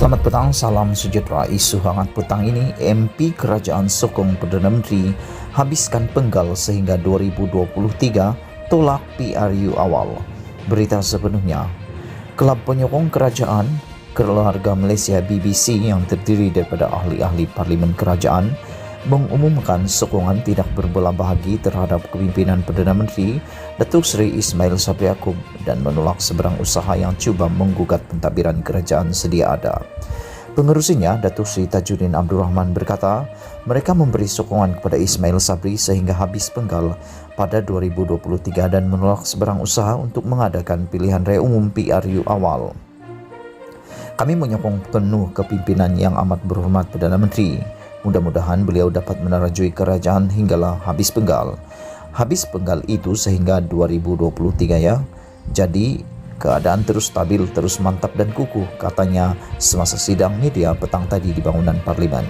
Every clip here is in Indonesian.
Selamat petang, salam sejahtera. Isu hangat petang ini, MP Kerajaan sokong Perdana Menteri habiskan penggal sehingga 2023 tolak PRU awal. Berita sepenuhnya, Kelab Penyokong Kerajaan Keluarga Malaysia BBC yang terdiri daripada ahli-ahli Parlimen Kerajaan mengumumkan sokongan tidak berbelah bahagi terhadap kepimpinan Perdana Menteri Datuk Seri Ismail Sabri Yaakob dan menolak seberang usaha yang cuba menggugat pentadbiran kerajaan sedia ada. Pengerusinya, Datuk Seri Tajuddin Abdul Rahman berkata, mereka memberi sokongan kepada Ismail Sabri sehingga habis penggal pada 2023 dan menolak seberang usaha untuk mengadakan pilihan raya umum PRU awal. Kami menyokong penuh kepimpinan yang amat berhormat Perdana Menteri. Mudah-mudahan beliau dapat menerajui kerajaan hinggalah habis penggal. Habis penggal itu sehingga 2023 ya. Jadi keadaan terus stabil, terus mantap dan kukuh, katanya semasa sidang media petang tadi di bangunan Parlimen.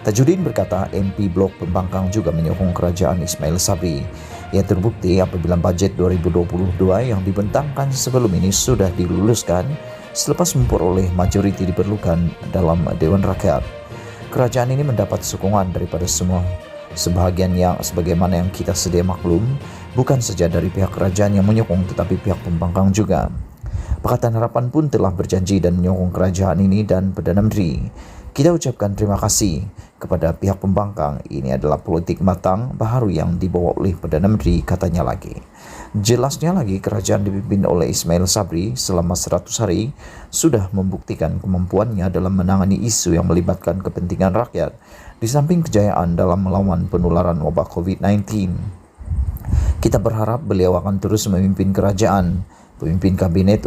Tajuddin berkata MP Blok Pembangkang juga menyokong kerajaan Ismail Sabri. Ia terbukti apabila bajet 2022 yang dibentangkan sebelum ini sudah diluluskan selepas memperoleh majoriti diperlukan dalam Dewan Rakyat. Kerajaan ini mendapat sokongan daripada semua sebahagian yang sebagaimana yang kita sedia maklum, bukan saja dari pihak kerajaan yang menyokong tetapi pihak pembangkang juga. Pakatan Harapan pun telah berjanji dan menyokong kerajaan ini dan Perdana Menteri. Kita ucapkan terima kasih kepada pihak pembangkang. Ini adalah politik matang baharu yang dibawa oleh Perdana Menteri, katanya lagi. Jelasnya lagi, kerajaan dipimpin oleh Ismail Sabri selama 100 hari sudah membuktikan kemampuannya dalam menangani isu yang melibatkan kepentingan rakyat, di samping kejayaan dalam melawan penularan wabak COVID-19. Kita berharap beliau akan terus memimpin kabinet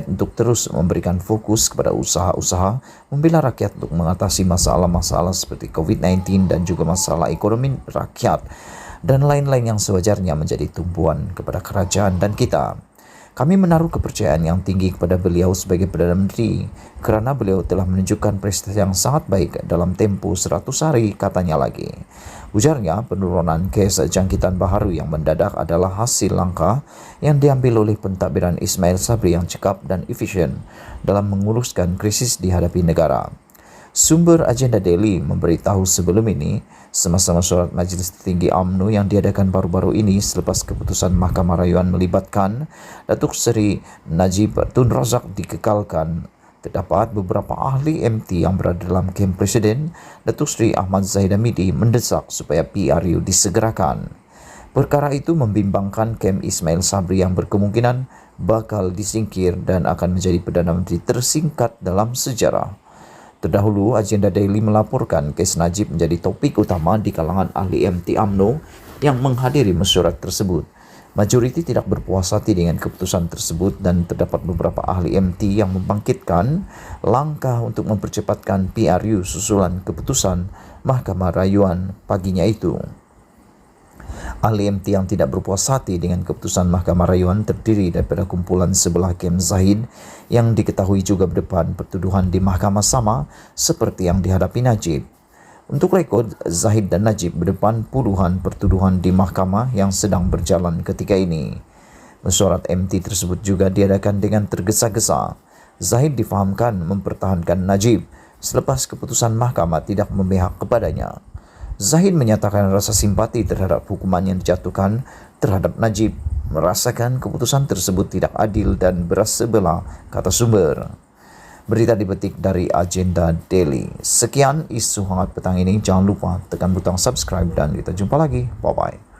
untuk terus memberikan fokus kepada usaha-usaha membela rakyat untuk mengatasi masalah-masalah seperti COVID-19 dan juga masalah ekonomi rakyat dan lain-lain yang sewajarnya menjadi tumpuan kepada kerajaan dan kita. Kami menaruh kepercayaan yang tinggi kepada beliau sebagai Perdana Menteri kerana beliau telah menunjukkan prestasi yang sangat baik dalam tempoh 100 hari, katanya lagi. Ujarnya, penurunan kes jangkitan baharu yang mendadak adalah hasil langkah yang diambil oleh pentadbiran Ismail Sabri yang cekap dan efisien dalam menguruskan krisis dihadapi negara. Sumber agenda Daily memberitahu sebelum ini, semasa mesyuarat Majlis Tertinggi UMNO yang diadakan baru-baru ini selepas keputusan Mahkamah Rayuan melibatkan Datuk Seri Najib Tun Razak dikekalkan, terdapat beberapa ahli MT yang berada dalam kem Presiden, Datuk Seri Ahmad Zahid Hamidi mendesak supaya PRU disegerakan. Perkara itu membimbangkan kem Ismail Sabri yang berkemungkinan bakal disingkir dan akan menjadi Perdana Menteri tersingkat dalam sejarah. Terdahulu, agenda Daily melaporkan kes Najib menjadi topik utama di kalangan ahli MT UMNO yang menghadiri mesyuarat tersebut. Majoriti tidak berpuas hati dengan keputusan tersebut dan terdapat beberapa ahli MT yang membangkitkan langkah untuk mempercepatkan PRU susulan keputusan Mahkamah Rayuan paginya itu. Ahli MT yang tidak berpuas hati dengan keputusan Mahkamah Rayuan terdiri daripada kumpulan sebelah kem Zahid yang diketahui juga berdepan pertuduhan di mahkamah sama seperti yang dihadapi Najib. Untuk rekod, Zahid dan Najib berdepan puluhan pertuduhan di mahkamah yang sedang berjalan ketika ini. Mesyuarat MT tersebut juga diadakan dengan tergesa-gesa. Zahid difahamkan mempertahankan Najib selepas keputusan mahkamah tidak memihak kepadanya. Zahid menyatakan rasa simpati terhadap hukuman yang dijatuhkan terhadap Najib, merasakan keputusan tersebut tidak adil dan beras sebelah, kata sumber. Berita dipetik dari Agenda Daily. Sekian isu hangat petang ini. Jangan lupa tekan butang subscribe dan kita jumpa lagi. Bye-bye.